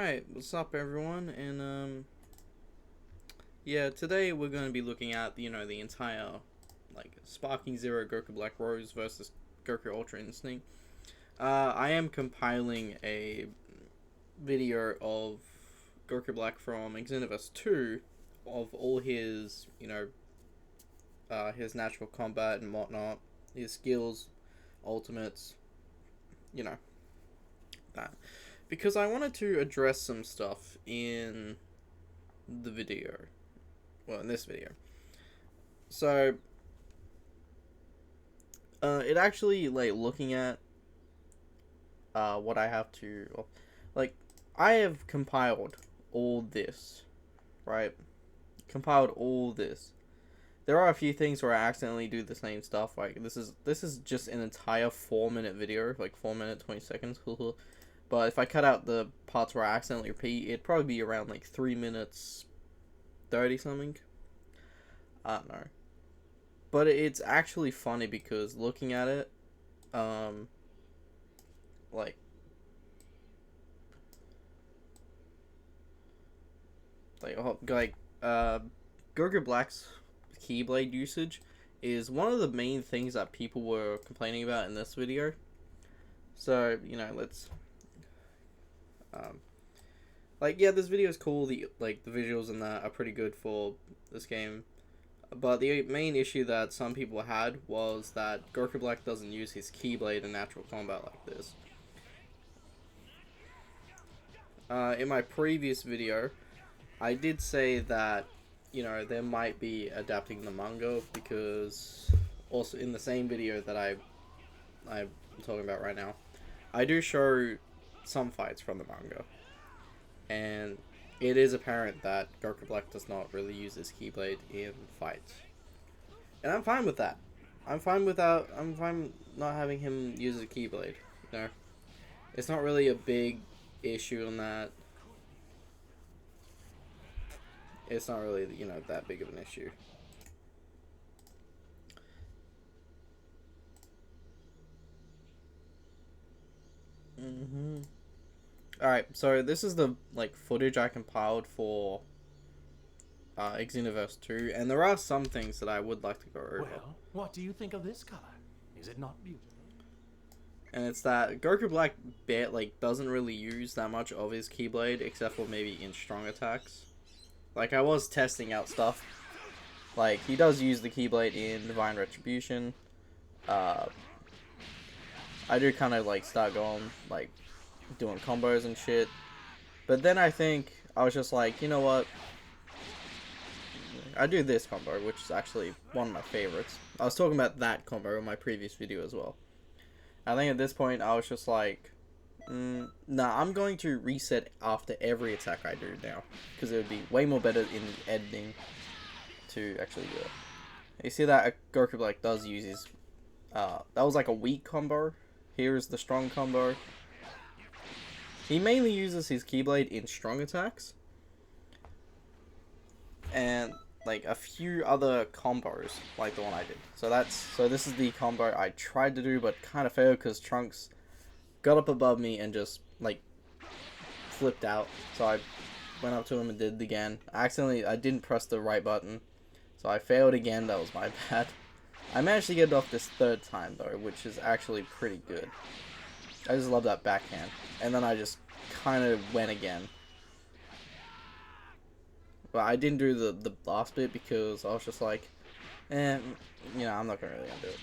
Alright, what's up everyone? And yeah, today we're going to be looking at, the entire Sparking Zero Goku Black Rose versus Goku Ultra Instinct. I am compiling a video of Goku Black from Xenoverse 2 of all his, his natural combat and whatnot, his skills, ultimates, you know, that. Because I wanted to address some stuff in the video. Well, in this video. So, it actually, looking at, what I have to, I have compiled all this, right? Compiled all this. There are a few things where I accidentally do the same stuff, this is just an entire 4-minute video, 4 minutes, 20 seconds, but if I cut out the parts where I accidentally repeat, it'd probably be around 3 minutes 30 something. I don't know. But it's actually funny because looking at it, like, Goku Black's Keyblade usage is one of the main things that people were complaining about in this video. So, let's, yeah, this video is cool. The visuals in that are pretty good for this game. But the main issue that some people had was that Goku Black doesn't use his Keyblade in natural combat like this. In my previous video, I did say that, there might be adapting the manga, because also in the same video that I'm talking about right now, I do show some fights from the manga. And it is apparent that Goku Black does not really use his Keyblade in fights. And I'm fine with that. I'm fine not having him use a Keyblade. It's not really a big issue on that. It's not really, that big of an issue. Alright, so this is the, footage I compiled for Xenoverse 2, and there are some things that I would like to go over. Well, what do you think of this color? Is it not beautiful? And it's that Goku Black doesn't really use that much of his Keyblade, except for maybe in strong attacks. I was testing out stuff. He does use the Keyblade in Divine Retribution. I do kind of, start going, doing combos and shit. But then I think I was just like, you know what? I do this combo, which is actually one of my favorites. I was talking about that combo in my previous video as well. I think at this point I was just like, nah, I'm going to reset after every attack I do now, because it would be way more better in the editing to actually do it. You see that Goku Black does use his, that was a weak combo. Here's the strong combo. He mainly uses his Keyblade in strong attacks, and a few other combos like the one I did. So this is the combo I tried to do but kind of failed because Trunks got up above me and just flipped out. So I went up to him and did it again. I didn't press the right button, so I failed again. That was my bad. I managed to get it off this third time though, which is actually pretty good. I just love that backhand. And then I just kind of went again. But I didn't do the last bit because I was just like, I'm not really gonna do it.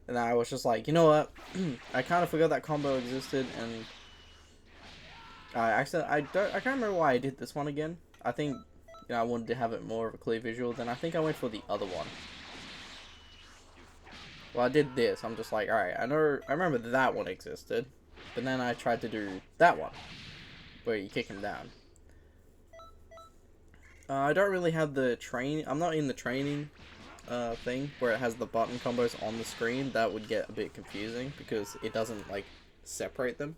And I was just like, you know what? I kind of forgot that combo existed, and I can't remember why I did this one again. I think, I wanted to have it more of a clear visual. Then I think I went for the other one. Well, I did this. I'm just like, alright, I remember that one existed. But then I tried to do that one, where you kick him down. I don't really have the I'm not in the training thing where it has the button combos on the screen. That would get a bit confusing because it doesn't separate them.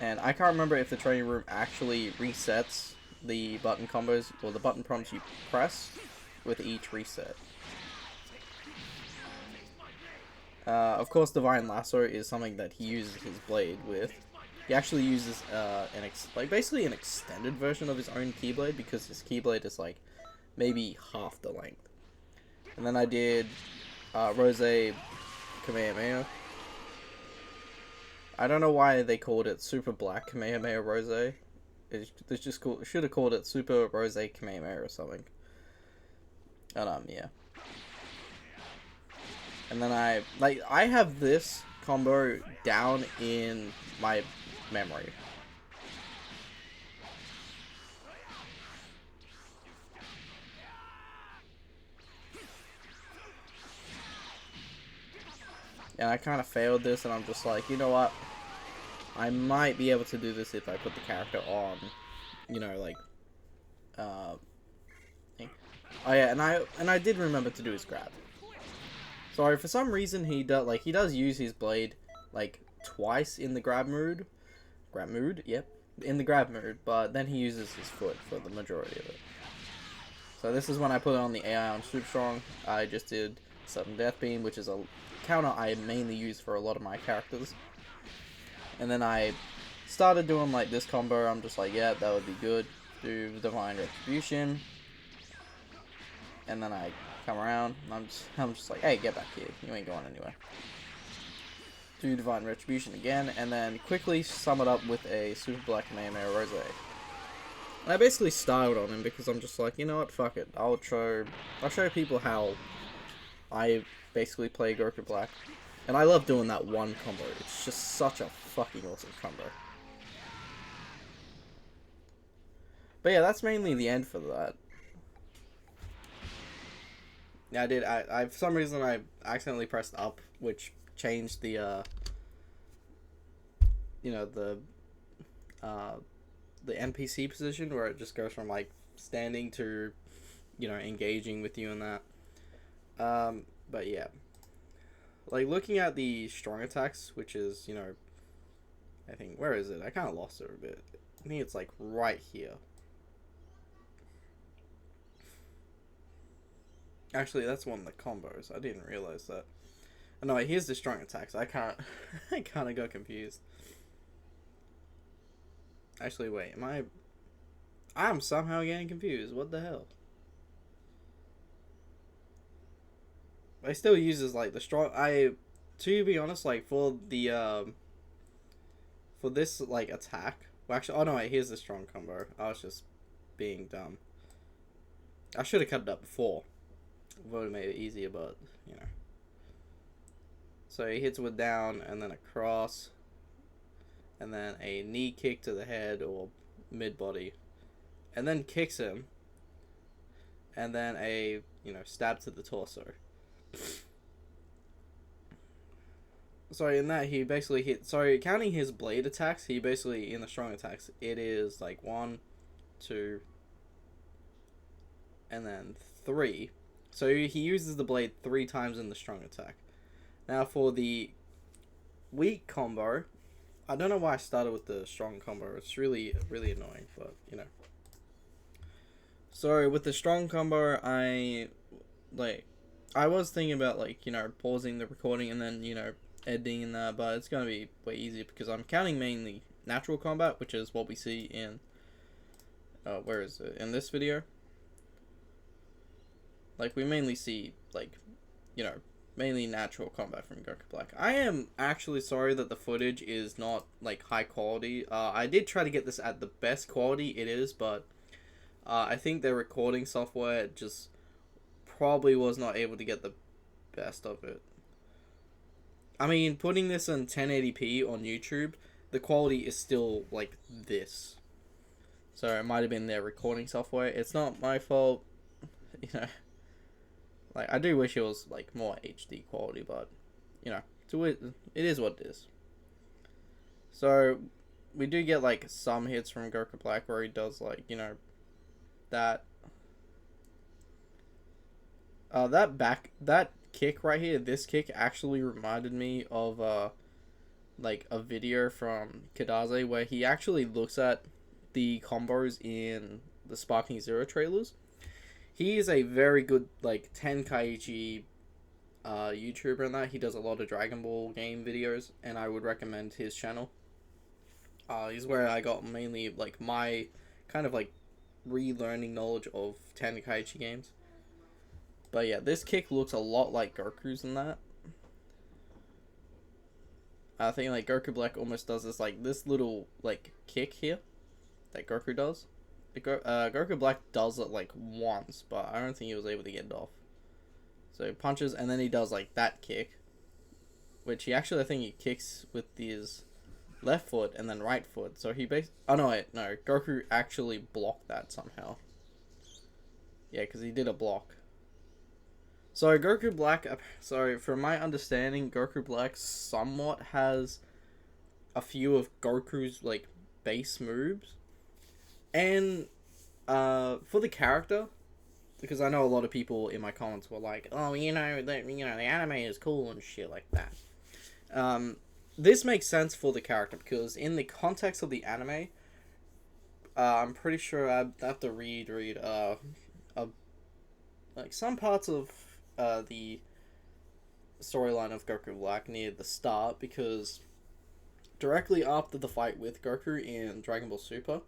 And I can't remember if the training room actually resets the button combos or the button prompts you press with each reset. Of course, Divine Lasso is something that he uses his blade with. He actually uses basically an extended version of his own Keyblade, because his Keyblade is like maybe half the length. And then I did Rose Kamehameha. I don't know why they called it Super Black Kamehameha Rose. It's just cool. Should have called it Super Rose Kamehameha or something. And yeah. And then I have this combo down in my memory. And I kind of failed this, and I'm just like, you know what? I might be able to do this if I put the character on, you know, like, oh yeah, and I did remember to do his grab. Sorry, for some reason he does use his blade like twice in the grab mood. Yep, in the grab mood, but then he uses his foot for the majority of it. So this is when I put it on the AI on Super Strong. I just did Sudden Death Beam, which is a counter I mainly use for a lot of my characters. And then I started doing like this combo. I'm just like, yeah, that would be good. Do Divine Retribution, and then I come around, and I'm just like, hey, get back here. You ain't going anywhere. Do Divine Retribution again, and then quickly sum it up with a Super Black Kamehameha Rose. And I basically styled on him because I'm just like, you know what, fuck it. I'll show people how I basically play Goku Black. And I love doing that one combo. It's just such a fucking awesome combo. But yeah, that's mainly the end for that. Yeah, I did. I for some reason I accidentally pressed up, which changed the you know, the NPC position, where it just goes from like standing to, you know, engaging with you and that. But yeah, like looking at the strong attacks, which is, you know, I think, where is it? I kind of lost it a bit. I think it's like right here. Actually, that's one of the combos. I didn't realize that. Oh, no, here's the strong attacks. I kind of got confused. Actually, wait, I'm somehow getting confused. What the hell? I still uses like the strong. To be honest, like for the for this like attack. Well, actually, oh no, wait, here's the strong combo. I was just being dumb. I should have cut it up before. Would have made it easier, but you know. So he hits with down and then a cross, and then a knee kick to the head or mid body, and then kicks him, and then a, you know, stab to the torso. Sorry, in that he basically hit. Sorry, counting his blade attacks, he basically, in the strong attacks, it is like 1, 2, and then 3. So he uses the blade 3 times in the strong attack. Now for the weak combo, I don't know why I started with the strong combo. It's really annoying, but you know. So with the strong combo, I was thinking about, like, you know, pausing the recording and then, you know, editing and that, but it's gonna be way easier because I'm counting mainly natural combat, which is what we see in where is it, in this video. Like, we mainly see, like, you know, mainly natural combat from Goku Black. I am actually sorry that the footage is not, like, high quality. I did try to get this at the best quality it is, but I think their recording software just probably was not able to get the best of it. I mean, putting this on 1080p on YouTube, the quality is still like this. So it might have been their recording software. It's not my fault, you know. Like, I do wish it was like more HD quality, but you know, it is what it is. So we do get like some hits from Goku Black where he does, like, you know, that that kick right here. This kick actually reminded me of like a video from Kadaze where he actually looks at the combos in the Sparking Zero trailers. He is a very good, like, Tenkaichi YouTuber and that. He does a lot of Dragon Ball game videos, and I would recommend his channel. He's where I got mainly like my kind of like relearning knowledge of Tenkaichi games. But yeah, this kick looks a lot like Goku's in that. I think like Goku Black almost does this like this little like kick here that Goku does. Goku Black does it like once, but I don't think he was able to get it off. So he punches and then he does like that kick, which he actually I think he kicks with his left foot and then right foot. So he oh no wait, no, Goku actually blocked that somehow. Yeah, because he did a block. So Goku Black, sorry, from my understanding, Goku Black somewhat has a few of Goku's like base moves, and for the character, because I know a lot of people in my comments were like, oh, the anime is cool and shit like that. This makes sense for the character because in the context of the anime, I'm pretty sure I have to read like some parts of the storyline of Goku Black near the start, because directly after the fight with Goku in Dragon Ball Super,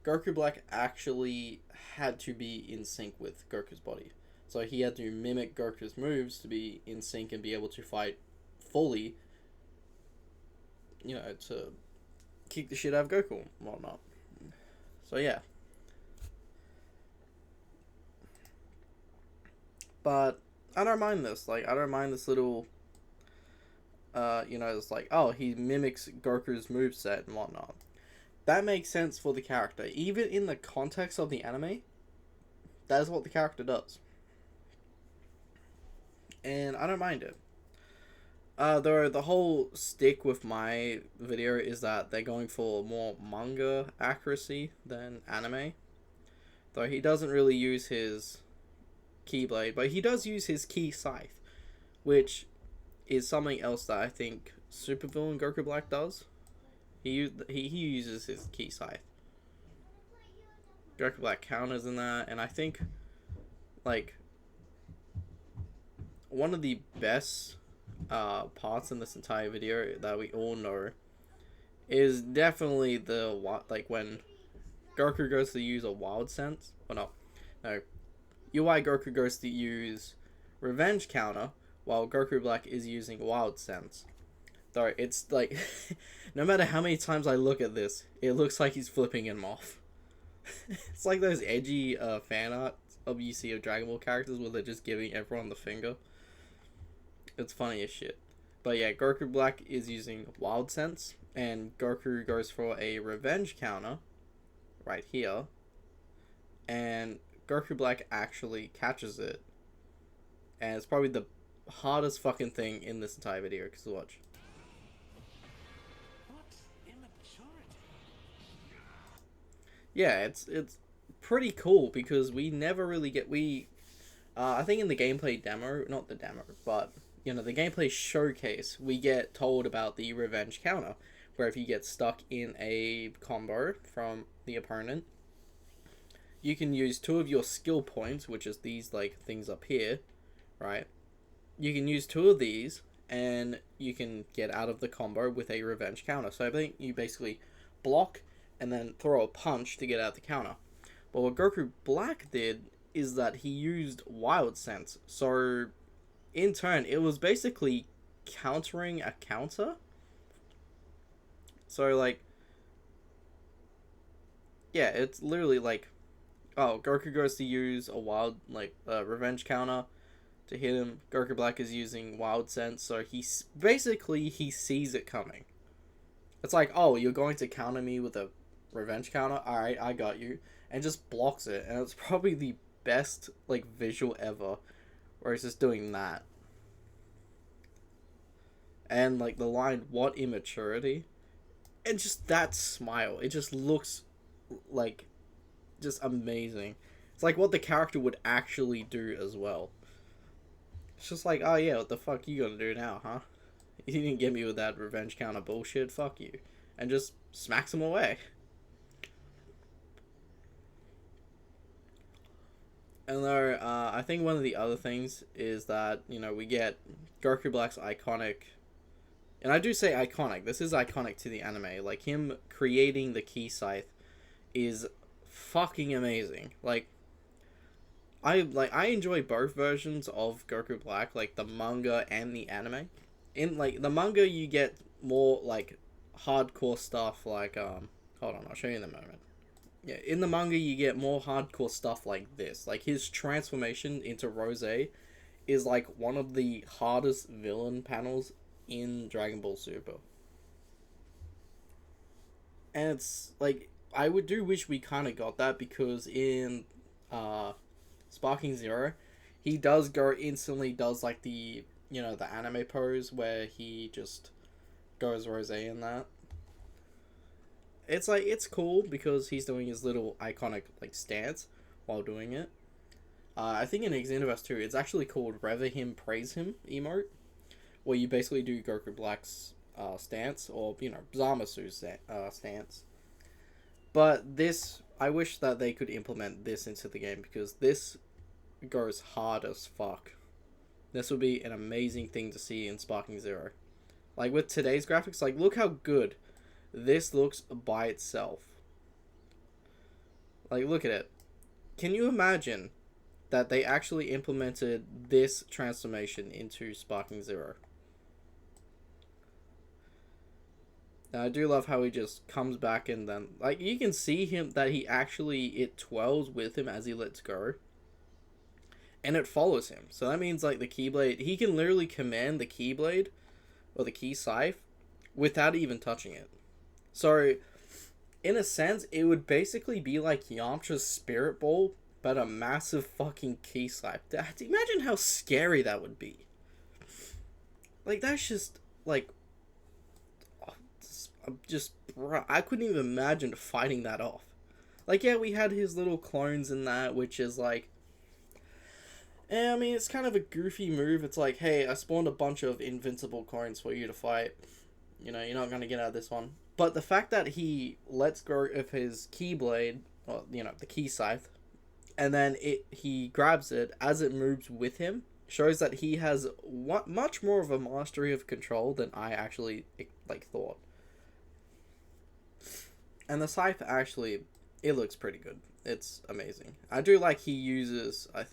Goku Black actually had to be in sync with Goku's body. So he had to mimic Goku's moves to be in sync and be able to fight fully, to kick the shit out of Goku and whatnot. So yeah. But I don't mind this. Like, I don't mind this little, it's like, oh, he mimics Goku's moveset and whatnot. That makes sense for the character. Even in the context of the anime, that is what the character does. And I don't mind it. Though the whole stick with my video is that they're going for more manga accuracy than anime. Though he doesn't really use his Keyblade, but he does use his Ki Scythe, which is something else that I think Supervillain Goku Black does. He uses his Ki Scythe. Goku Black counters in that, and I think like one of the best parts in this entire video that we all know is definitely when Goku goes to use a Wild Sense. No, UI Goku goes to use Revenge Counter while Goku Black is using Wild Sense. Though it's like, no matter how many times I look at this, it looks like he's flipping him off. It's like those edgy fan art of you see of Dragon Ball characters where they're just giving everyone the finger. It's funny as shit. But yeah, Goku Black is using Wild Sense, and Goku goes for a Revenge Counter right here, and Goku Black actually catches it, and it's probably the hardest fucking thing in this entire video, because watch. What immaturity. Yeah, it's pretty cool, because we never really get, I think in the gameplay demo, not the demo, but, the gameplay showcase, we get told about the Revenge Counter, where if you get stuck in a combo from the opponent, you can use 2 of your skill points, which is these, like, things up here, right? You can use 2 of these, and you can get out of the combo with a Revenge Counter. So I think you basically block, and then throw a punch to get out the counter. But what Goku Black did is that he used Wild Sense. So, in turn, it was basically countering a counter. So, like, yeah, it's literally like, oh, Goku goes to use a Revenge Counter to hit him. Goku Black is using Wild Sense, so he sees it coming. It's like, oh, you're going to counter me with a Revenge Counter? Alright, I got you. And just blocks it, and it's probably the best, like, visual ever, where he's just doing that. And, like, the line, what immaturity? And just that smile, it just looks like just amazing. It's like what the character would actually do as well. It's just like, oh yeah, what the fuck you gonna do now, huh? You didn't get me with that Revenge Counter bullshit, fuck you. And just smacks him away. And though I think one of the other things is that we get Goku Black's iconic, and I do say iconic. This is iconic to the anime. Like him creating the Ki Scythe is fucking amazing. I enjoy both versions of Goku Black, like the manga and the anime. In like the manga, you get more like hardcore stuff. Like hold on, I'll show you in a moment. Yeah, in the manga, you get more hardcore stuff like this. Like his transformation into Rose is like one of the hardest villain panels in Dragon Ball Super. And it's like I would do wish we kind of got that because in Sparking Zero, he does go instantly does like the the anime pose where he just goes Rose in that. It's like it's cool because he's doing his little iconic like stance while doing it. I think in Xenoverse 2, it's actually called Rever Him Praise Him emote, where you basically do Goku Black's stance or Zamasu's stance. But this, I wish that they could implement this into the game because this goes hard as fuck. This would be an amazing thing to see in Sparking Zero. Like with today's graphics, like look how good this looks by itself. Like look at it. Can you imagine that they actually implemented this transformation into Sparking Zero? Now, I do love how he just comes back and then like you can see him that he actually it twirls with him as he lets go. And it follows him. So that means like the Keyblade, he can literally command the Keyblade or the Ki Scythe without even touching it. So in a sense, it would basically be like Yamcha's Spirit Ball, but a massive fucking Ki Scythe. Imagine how scary that would be. Like that's just like I couldn't even imagine fighting that off. Like yeah, we had his little clones in that, which is like I mean, it's kind of a goofy move. It's like, hey, I spawned a bunch of invincible coins for you to fight. You're not going to get out of this one. But the fact that he lets go of his Keyblade, or, the Ki Scythe, and then he grabs it as it moves with him, shows that he has much more of a mastery of control than I actually, thought. And the Scythe, actually, it looks pretty good. It's amazing. I do like he uses, I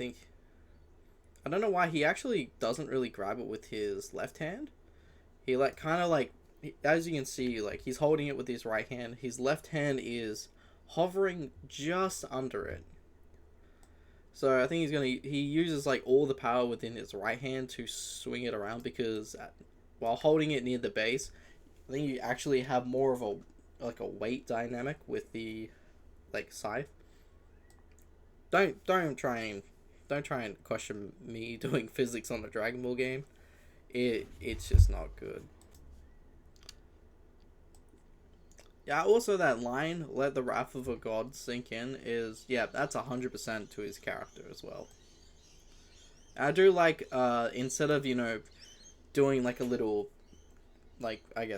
don't know why he actually doesn't really grab it with his left hand. He as you can see, he's holding it with his right hand. His left hand is hovering just under it. So I think he uses all the power within his right hand to swing it around because while holding it near the base, I think you actually have more of a weight dynamic with the scythe. Don't try and question me doing physics on a Dragon Ball game. It's just not good. Yeah, also that line, let the wrath of a god sink in, that's 100% to his character as well. I do instead of, doing a little,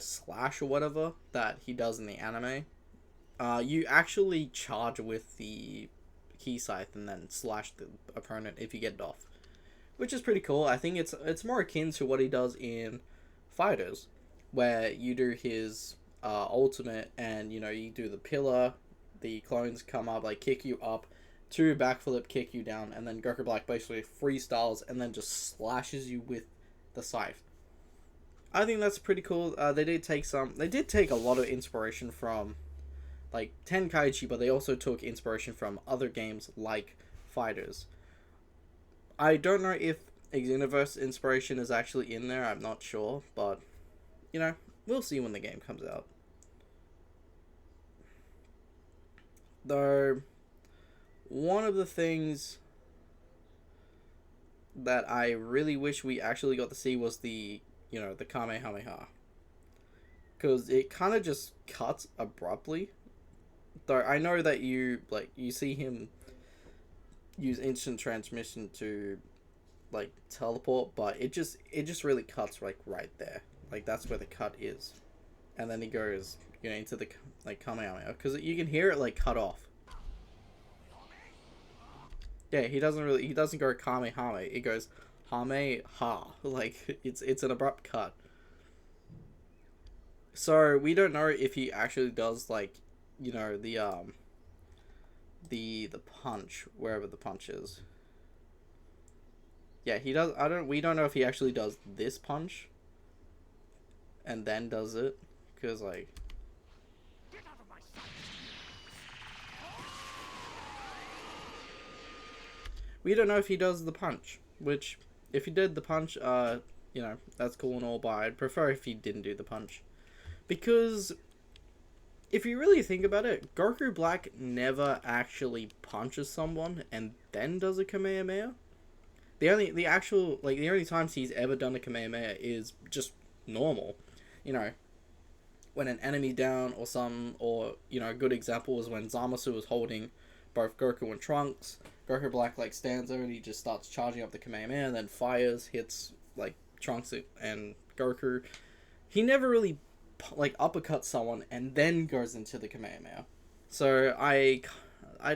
slash or whatever that he does in the anime, you actually charge with the Ki Scythe and then slash the opponent if you get it off, which is pretty cool. I think it's more akin to what he does in Fighters, where you do his ultimate and you do the pillar, the clones come up, kick you up, 2 backflip, kick you down, and then Goku Black basically freestyles and then just slashes you with the scythe. I think that's pretty cool. They did take a lot of inspiration from Tenkaichi, but they also took inspiration from other games like Fighters. I don't know if Xenoverse inspiration is actually in there, I'm not sure, but we'll see when the game comes out. Though, one of the things that I really wish we actually got to see was the Kamehameha. Because it kind of just cuts abruptly. Though I know that you see him use instant transmission to teleport, but it just really cuts right there. That's where the cut is. And then he goes into the Kamehameha because you can hear it cut off. Yeah, he doesn't go Kamehameha. It goes Hame Ha. Like it's an abrupt cut. So we don't know if he actually does like, the punch wherever the punch is. Yeah, he does. We don't know if he actually does this punch and then does it, because like we don't know if he does the punch. Which, if he did the punch, that's cool and all, but I'd prefer if he didn't do the punch, because if you really think about it, Goku Black never actually punches someone and then does a Kamehameha. The only times he's ever done a Kamehameha is just normal, you know, when an enemy down or some, or a good example is when Zamasu was holding both Goku and Trunks. Goku Black like stands there and he just starts charging up the Kamehameha and then fires, hits like Trunks and Goku. He never really like uppercuts someone and then goes into the Kamehameha. So I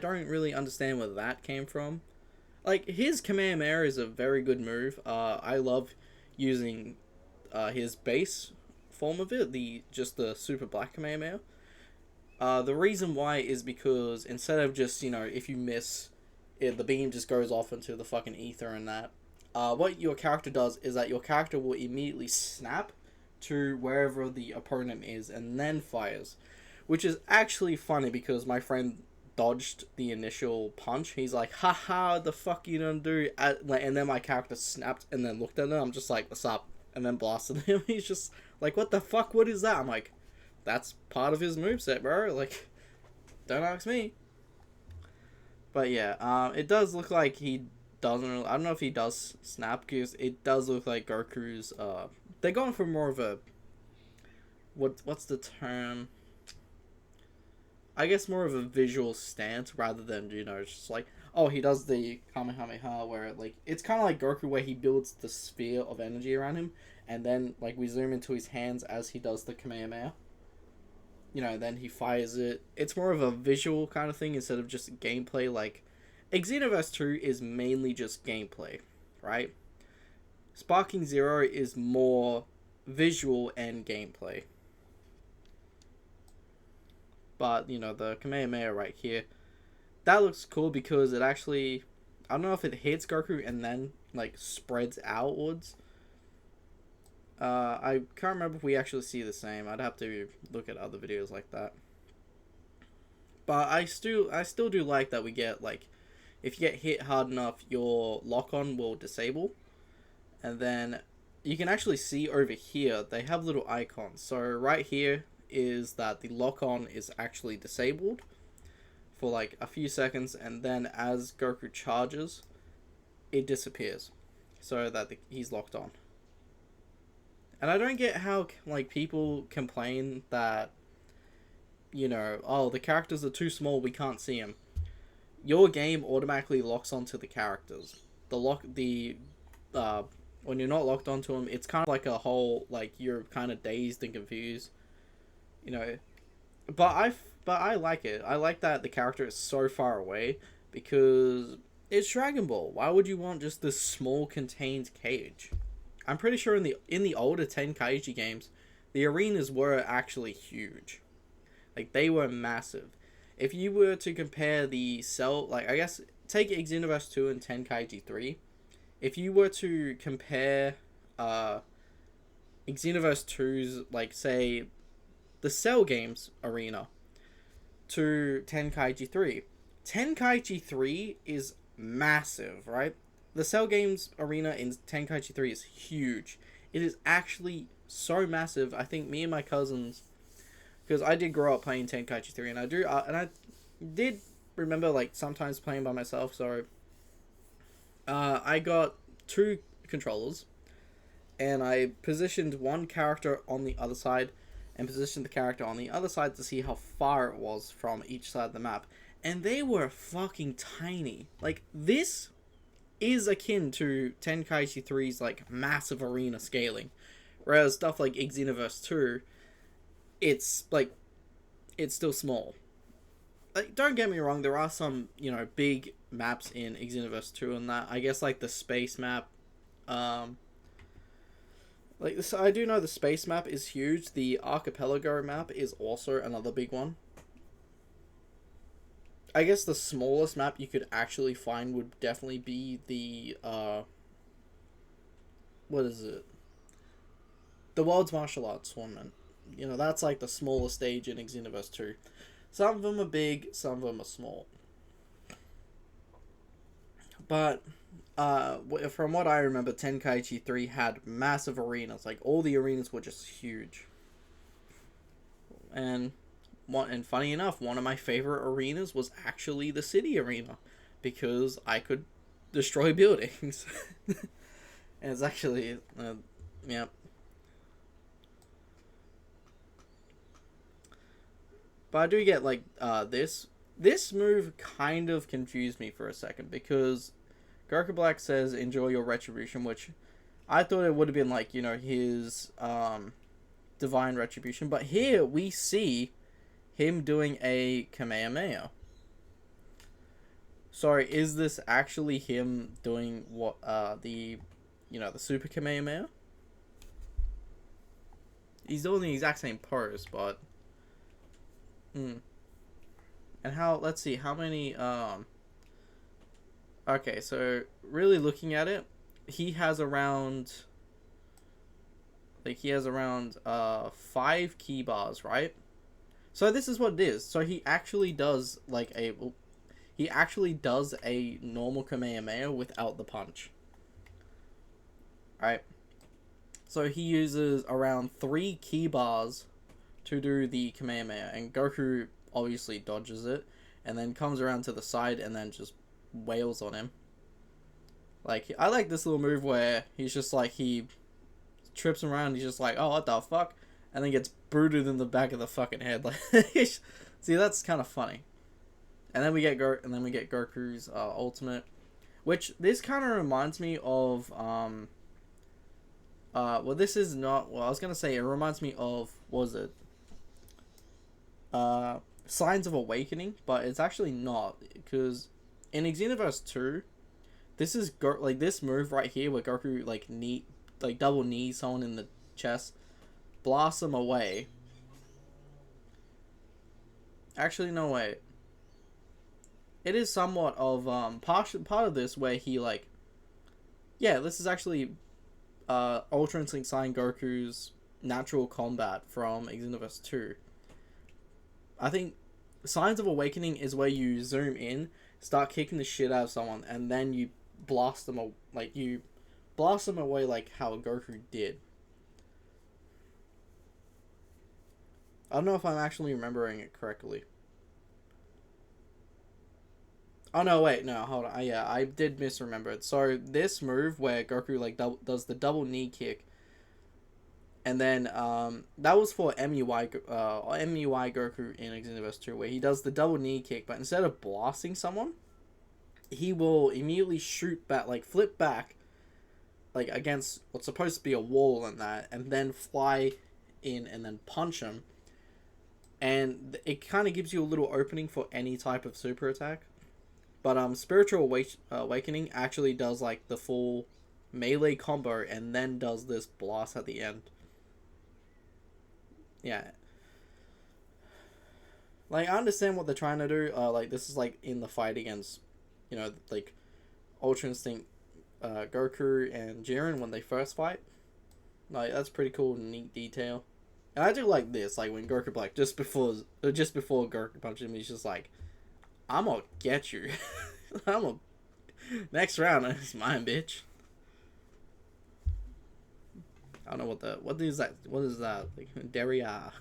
don't really understand where that came from. Like, his Kamehameha is a very good move. I love using his base form of it, the Super Black Kamehameha. The reason why is because instead of just, if you miss, the beam just goes off into the fucking ether and that. What your character does is that your character will immediately snap to wherever the opponent is and then fires. Which is actually funny because my friend dodged the initial punch. He's like, haha, the fuck you don't do? And then my character snapped and then looked at him. I'm just like, what's up? And then blasted him. He's just like, what the fuck? What is that? I'm like, that's part of his moveset, bro. Like, don't ask me. But yeah, it does look like he doesn't really, I don't know if he does snap, because it does look like Goku's, they're going for more of a, what's the term? I guess more of a visual stance rather than, just like, oh, he does the Kamehameha where, like, it's kind of like Goku where he builds the sphere of energy around him, and then, like, we zoom into his hands as he does the Kamehameha. Then he fires it. It's more of a visual kind of thing instead of just gameplay. Like, Xenoverse 2 is mainly just gameplay, right? Sparking Zero is more visual and gameplay. But, the Kamehameha right here, that looks cool because it actually, I don't know if it hits Goku and then, like, spreads outwards. I can't remember if we actually see the same. I'd have to look at other videos like that. But I still do like that we get, like, if you get hit hard enough, your lock-on will disable. And then you can actually see over here, they have little icons. So right here is that the lock-on is actually disabled for like a few seconds, and then as Goku charges, it disappears so that he's locked on. And I don't get how, like, people complain that, oh, the characters are too small, we can't see them. Your game automatically locks onto the characters. When you're not locked onto them, it's kind of like a whole, like, you're kind of dazed and confused. But I like it. I like that the character is so far away because it's Dragon Ball. Why would you want just this small contained cage? I'm pretty sure in the older Tenkaichi games, the arenas were actually huge. Like, they were massive. If you were to compare the Cell, like, I guess, take Xenoverse 2 and Tenkaichi 3. If you were to compare Xenoverse 2's, like, say, the Cell games arena to Tenkaichi 3. Tenkaichi 3 is massive, right? The Cell games arena in Tenkaichi 3 is huge. It is actually so massive. I think me and my cousins, because I did grow up playing Tenkaichi 3, and I did remember, like, sometimes playing by myself, so I got 2 controllers, and I positioned one character on the other side and positioned the character on the other side to see how far it was from each side of the map. And they were fucking tiny. Like, this is akin to Tenkaichi 3's, like, massive arena scaling. Whereas stuff like Xenoverse 2, it's, like, it's still small. like, don't get me wrong, there are some, you know, big maps in Xenoverse 2 and that. I guess, like, the space map, um, like, this, I do know the space map is huge. The archipelago map is also another big one. I guess the smallest map you could actually find would definitely be the, what is it? The World's Martial Arts Tournament. You know, that's like the smallest stage in Xenoverse 2. Some of them are big, some of them are small. But from what I remember, Tenkaichi 3 had massive arenas. Like, all the arenas were just huge. And funny enough, one of my favorite arenas was actually the city arena, because I could destroy buildings. And it's actually, yeah. But I do get, like, this move kind of confused me for a second, because Goku Black says enjoy your retribution, which I thought it would have been like, you know, his divine retribution, but here we see him doing a Kamehameha. Sorry, is this actually him doing what the Super Kamehameha? He's doing the exact same pose, but and how, let's see, how many okay, so really looking at it, he has around 5 key bars, right? So this is what it is. So he actually does a normal Kamehameha without the punch. Right? So he uses around 3 key bars to do the Kamehameha, and Goku obviously dodges it and then comes around to the side and then just wails on him. Like, I like this little move where he's just like, he trips him around, he's just like, oh, what the fuck? And then gets booted in the back of the fucking head. Like, see, that's kind of funny. And then we get Goku's ultimate, which this kind of reminds me of well, this is not, well, I was gonna say it reminds me of, what was it, Signs of Awakening, but it's actually not, because in Xenoverse 2, this is like this move right here where Goku double knees someone in the chest, blasts them away. Actually, no, wait. It is somewhat of part of this where he this is actually Ultra Instinct Saiyan Goku's natural combat from Xenoverse 2. I think Signs of Awakening is where you zoom in, start kicking the shit out of someone, and then you blast them away like how Goku did. I don't know if I'm actually remembering it correctly. Oh no, wait, no, hold on. Yeah, I did misremember it. So this move where Goku does the double knee kick, and then that was for MUI Goku in Xenoverse 2, where he does the double knee kick, but instead of blasting someone, he will immediately shoot back, flip back, against what's supposed to be a wall and that, and then fly in and then punch him. And it kind of gives you a little opening for any type of super attack. But Spiritual Awakening actually does the full melee combo and then does this blast at the end. Yeah. I understand what they're trying to do. This is in the fight against, Ultra Instinct Goku and Jiren when they first fight. That's pretty cool and neat detail. And I do like this, when Goku just before Goku punches him, he's just like, I'm gonna get you. Next round, it's mine, bitch. I don't know what is that? What is that? Deria.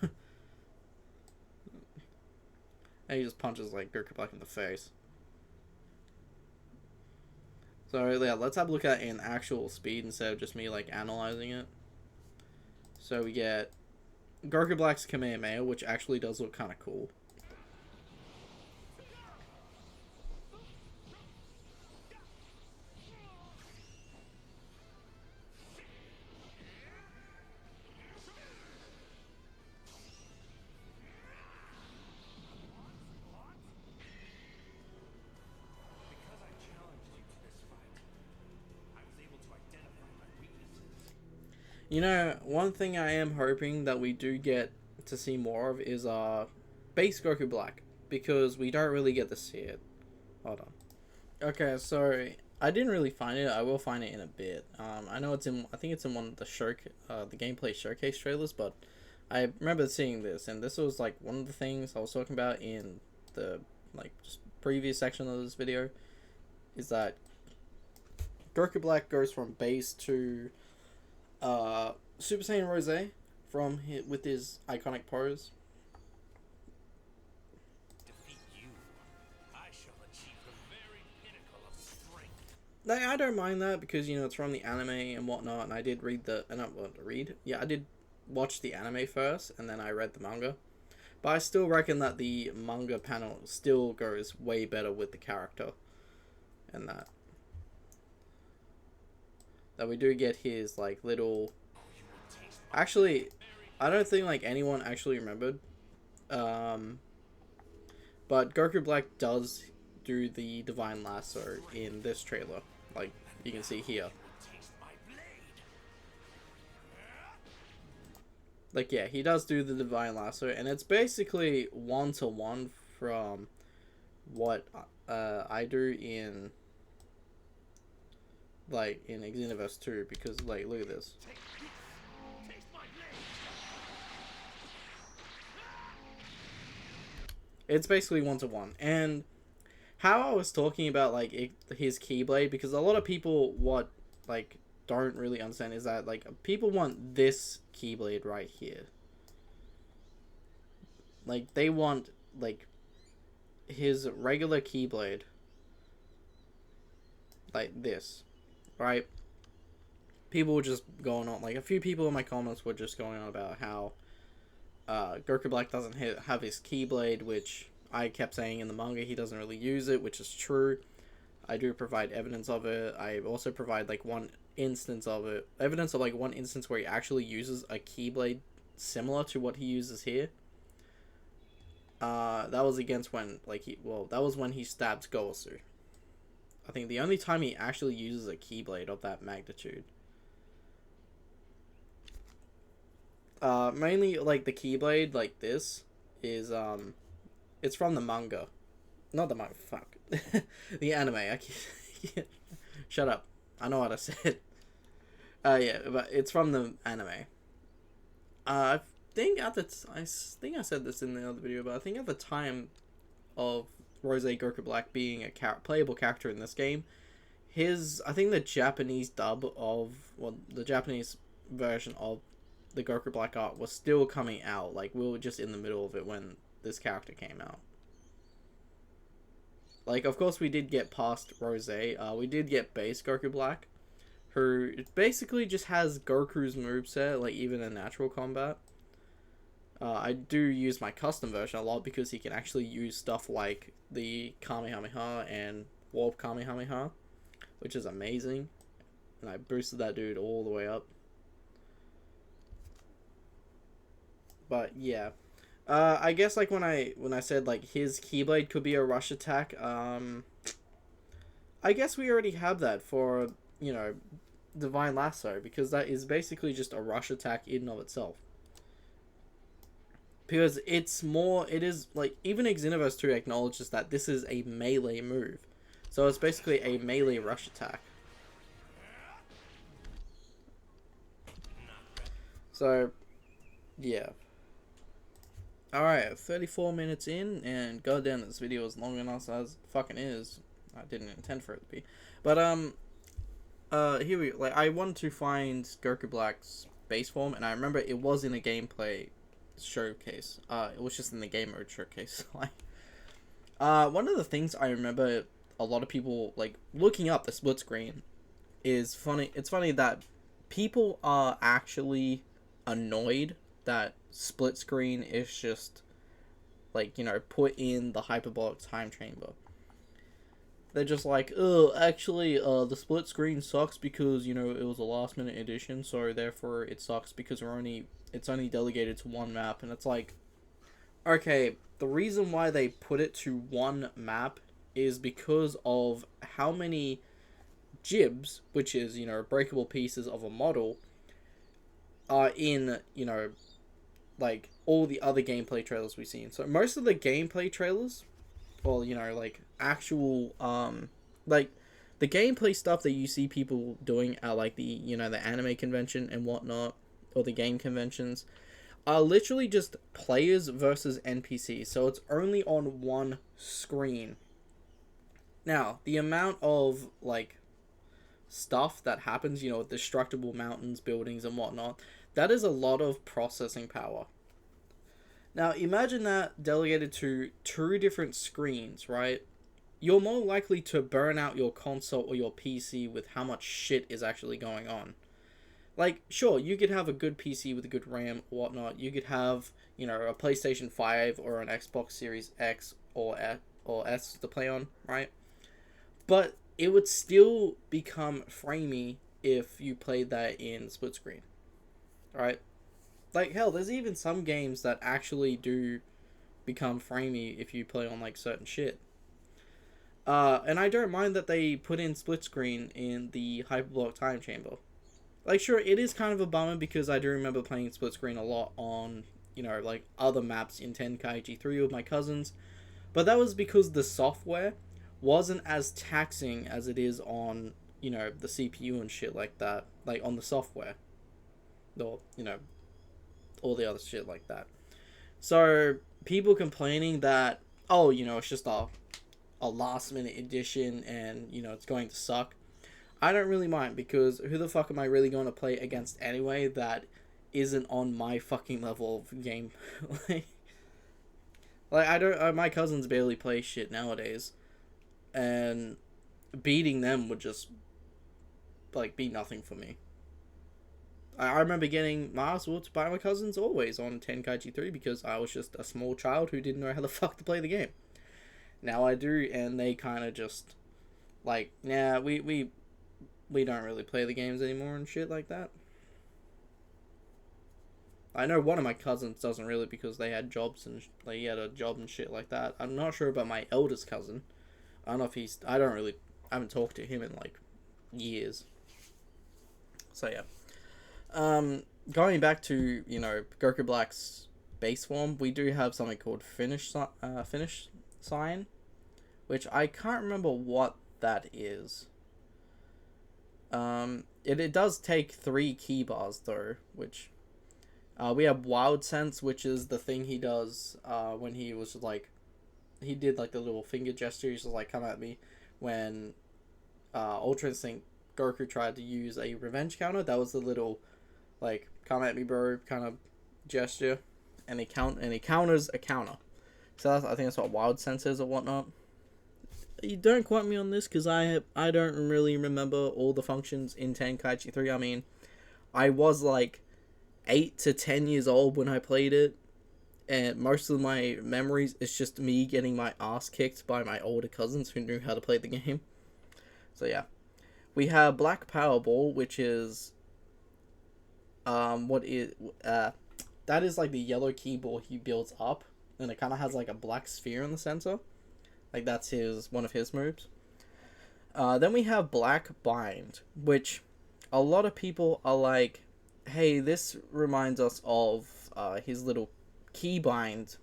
And he just punches Goku Black in the face. So yeah, let's have a look at it in actual speed instead of just me analyzing it. So we get Goku Black's Kamehameha, which actually does look kind of cool. You know, one thing I am hoping that we do get to see more of is base Goku Black, because we don't really get to see it. Hold on. Okay, so I didn't really find it. I will find it in a bit. I know it's in. I think it's in one of the gameplay showcase trailers. But I remember seeing this, and this was like one of the things I was talking about in the like just previous section of this video. Is that Goku Black goes from base to Super Saiyan Rose with his iconic pose. Defeat you, I shall achieve the very pinnacle of strength. Like, I don't mind that because you know it's from the anime and whatnot, and I did read the and not read. Yeah, I did watch the anime first, and then I read the manga. But I still reckon that the manga panel still goes way better with the character, and that we do get his like little. Actually, I don't think like anyone actually remembered. But Goku Black does do the Divine Lasso in this trailer, like you can see here. Taste my blade. Like, yeah, he does do the Divine Lasso, and it's basically 1-to-1 from what I do in like in Xenoverse 2, because like look at this. Taste my blade. It's basically 1-to-1, and how I was talking about like his Keyblade, because a lot of people like don't really understand is that like people want this Keyblade right here. Like they want like his regular Keyblade like this, right? People were just going on, like a few people in my comments were just going on about how Goku Black doesn't have his Keyblade, which I kept saying in the manga he doesn't really use it, which is true. I do provide evidence of it. I also provide like one instance of it, evidence of like one instance where he actually uses a Keyblade similar to what he uses here. That was against when that was when he stabbed Gowasu. I think the only time he actually uses a Keyblade of that magnitude. Mainly like the Keyblade like this is it's from the manga, not the manga. Fuck, the anime. Shut up. I know what I said. Yeah, but it's from the anime. I think I think I said this in the other video, but I think at the time of Rose Goku Black being a playable character in this game, I think the Japanese dub of the Japanese version of the Goku Black art was still coming out. Like we were just in the middle of it when this character came out. Like, of course, we did get past Rose. We did get base Goku Black, who basically just has Goku's moveset, like even in natural combat. I do use my custom version a lot because he can actually use stuff like the Kamehameha and Warp Kamehameha, which is amazing. And I boosted that dude all the way up. But yeah. I guess like when I said like his Keyblade could be a rush attack, I guess we already have that for, you know, Divine Lasso, because that is basically just a rush attack in and of itself. Because it is like, even Xenoverse 2 acknowledges that this is a melee move. So it's basically a melee rush attack. So, yeah. Alright, 34 minutes in, and goddamn, this video is long enough as fucking is. I didn't intend for it to be. But, here we go. Like, I wanted to find Goku Black's base form, and I remember it was in a gameplay showcase. It was just in the game mode showcase. One of the things I remember a lot of people, like, looking up the split screen is funny. It's funny that people are actually annoyed that split screen is just like, you know, put in the hyperbolic time chamber. They're just like, oh, actually, the split screen sucks because, you know, it was a last minute addition, so therefore it sucks because it's only delegated to one map. And it's like, okay, the reason why they put it to one map is because of how many jibs, which is, you know, breakable pieces of a model, are in, you know, like all the other gameplay trailers we've seen. So most of the gameplay trailers, well, you know, like actual like the gameplay stuff that you see people doing at like the, you know, the anime convention and whatnot, or the game conventions, are literally just players versus NPCs. So it's only on one screen. Now, the amount of like stuff that happens, you know, destructible mountains, buildings, and whatnot, that is a lot of processing power. Now, imagine that delegated to two different screens, right? You're more likely to burn out your console or your PC with how much shit is actually going on. Like, sure, you could have a good PC with a good RAM or whatnot. You could have, you know, a PlayStation 5 or an Xbox Series X or S to play on, right? But it would still become framey if you played that in split screen, right? Like, hell, there's even some games that actually do become framey if you play on, like, certain shit. And I don't mind that they put in split screen in the Hyperblock Time Chamber. Like, sure, it is kind of a bummer because I do remember playing split screen a lot on, you know, like, other maps in Tenkaichi 3 with my cousins. But that was because the software wasn't as taxing as it is on, you know, the CPU and shit like that. Like, on the software. Or, you know, all the other shit like that. So, people complaining that, oh, you know, it's just a last minute edition and, you know, it's going to suck. I don't really mind, because who the fuck am I really going to play against anyway that isn't on my fucking level of game? Like, I don't, my cousins barely play shit nowadays, and beating them would just, like, be nothing for me. I remember getting my ass whooped by my cousins always on Tenkaichi 3 because I was just a small child who didn't know how the fuck to play the game. Now I do, and they kind of just, like, nah, we don't really play the games anymore and shit like that. I know one of my cousins doesn't really because they had jobs and like, he had a job and shit like that. I'm not sure about my eldest cousin. I don't know if he's, I haven't talked to him in like years. So yeah. Going back to, you know, Goku Black's base form, we do have something called finish sign, which I can't remember what that is. It does take 3 key bars though, which we have Wild Sense, which is the thing he does when he was like, he did like the little finger gesture. He's just like, come at me. When Ultra Instinct Goku tried to use a revenge counter, that was the little like, come at me bro kind of gesture, and he counters a counter. So I think that's what Wild Sense is or whatnot. You don't quote me on this because I don't really remember all the functions in Tenkaichi 3. I mean, I was like 8 to 10 years old when I played it, and most of my memories is just me getting my ass kicked by my older cousins who knew how to play the game. So yeah, we have Black Power Ball, which is that is like the yellow key ball he builds up, and it kind of has like a black sphere in the center. Like, that's one of his moves. Then we have Black Bind, which a lot of people are like, hey, this reminds us of his little key bind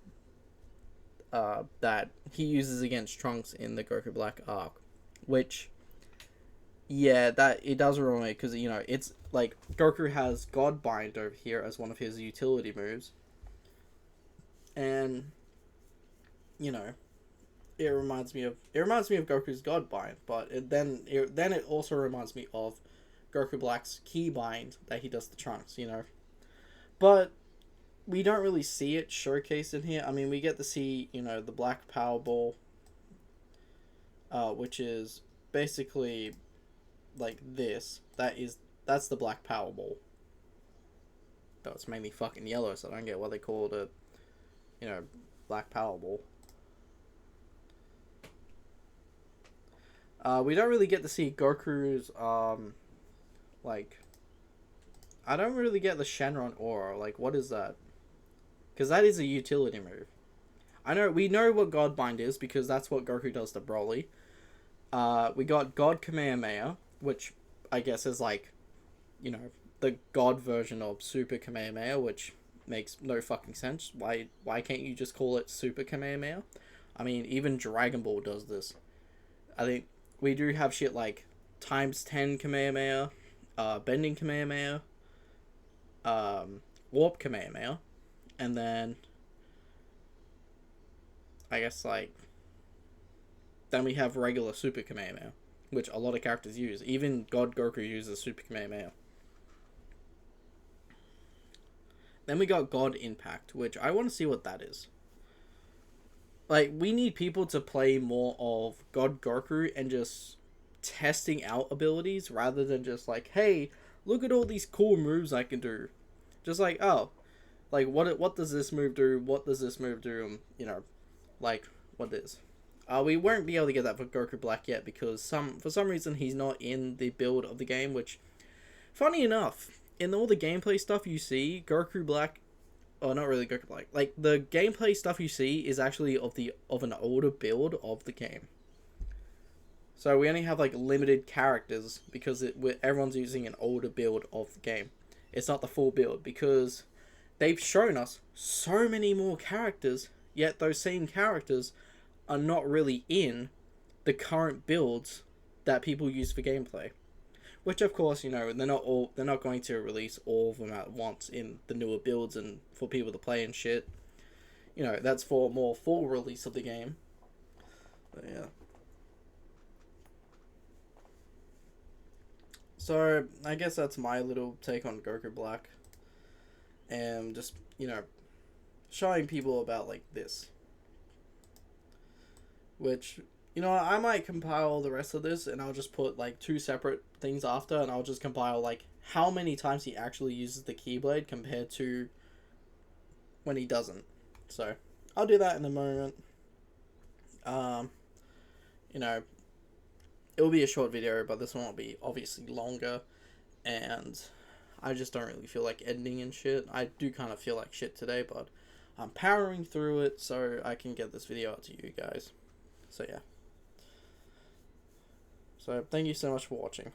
that he uses against Trunks in the Goku Black arc. Which, yeah, that it does remind me, because, you know, it's like Goku has God Bind over here as one of his utility moves. And, you know, it reminds me of Goku's God Bind, but then it also reminds me of Goku Black's Key Bind that he does to Trunks, you know. But we don't really see it showcased in here. I mean, we get to see, you know, the Black Power Ball, which is basically like this. That's the Black Power Ball. Though it's mainly fucking yellow, so I don't get why they call it a, you know, Black Power Ball. We don't really get to see Goku's, like, I don't really get the Shenron Aura. Like, what is that? Because that is a utility move. We know what God Bind is, because that's what Goku does to Broly. We got God Kamehameha, which I guess is like, you know, the God version of Super Kamehameha, which makes no fucking sense. Why can't you just call it Super Kamehameha? I mean, even Dragon Ball does this. I think we do have shit like times 10 Kamehameha, bending Kamehameha, warp Kamehameha, and then I guess like then we have regular Super Kamehameha, which a lot of characters use. Even God Goku uses Super Kamehameha. Then we got God Impact, which I want to see what that is. Like, we need people to play more of God Goku and just testing out abilities rather than just like, hey, look at all these cool moves I can do. Just like, oh, like what does this move do? What does this move do? You know, like what is. We won't be able to get that for Goku Black yet because for some reason he's not in the build of the game, which, funny enough, in all the gameplay stuff you see, Goku Black, oh, not really Goku Black, like the gameplay stuff you see is actually of an older build of the game. So we only have like limited characters because everyone's using an older build of the game. It's not the full build because they've shown us so many more characters, yet those same characters are not really in the current builds that people use for gameplay. Which, of course, you know, they're not going to release all of them at once in the newer builds and for people to play and shit. You know, that's for more full release of the game. But yeah. So, I guess that's my little take on Goku Black. And just, you know, showing people about, like, this. Which, you know, I might compile the rest of this and I'll just put, like, 2 separate things after and I'll just compile, like, how many times he actually uses the Keyblade compared to when he doesn't. So, I'll do that in a moment. You know, it will be a short video, but this one will be obviously longer, and I just don't really feel like editing and shit. I do kind of feel like shit today, but I'm powering through it so I can get this video out to you guys. So yeah. So thank you so much for watching.